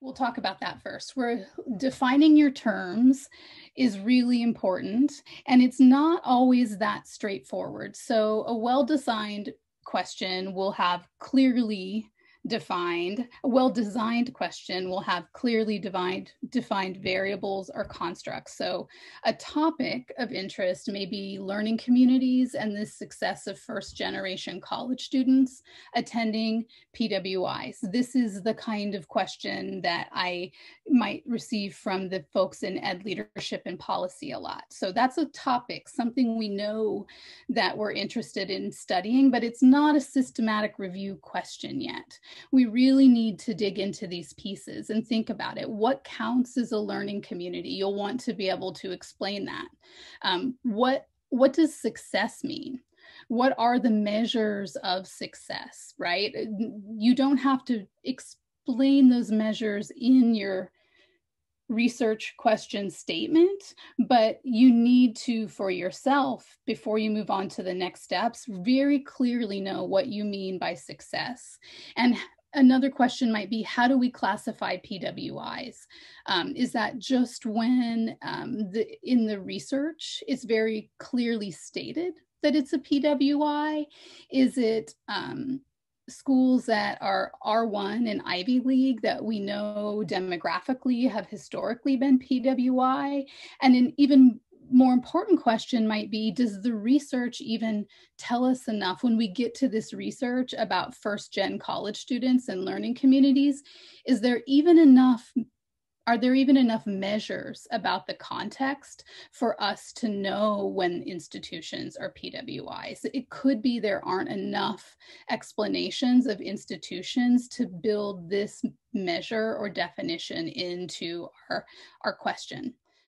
We'll talk about that first. Where defining your terms is really important, and it's not always that straightforward. So a well-designed question will have clearly defined, a well-designed question will have clearly defined variables or constructs. So a topic of interest may be learning communities and the success of first-generation college students attending PWIs. This is the kind of question that I might receive from the folks in ed leadership and policy a lot. So that's a topic, something we know that we're interested in studying, but it's not a systematic review question yet. We really need to dig into these pieces and think about it. What counts as a learning community? You'll want to be able to explain that. What does success mean? What are the measures of success, right? You don't have to explain those measures in your research question statement, but you need to, for yourself, before you move on to the next steps, very clearly know what you mean by success. And another question might be, how do we classify PWIs? Is that just when in the research it's very clearly stated that it's a PWI? Is it schools that are R1 and Ivy League that we know demographically have historically been PWI? And an even more important question might be, does the research even tell us enough when we get to this research about first-gen college students and learning communities? Are there even enough measures about the context for us to know when institutions are PWIs? It could be there aren't enough explanations of institutions to build this measure or definition into our question.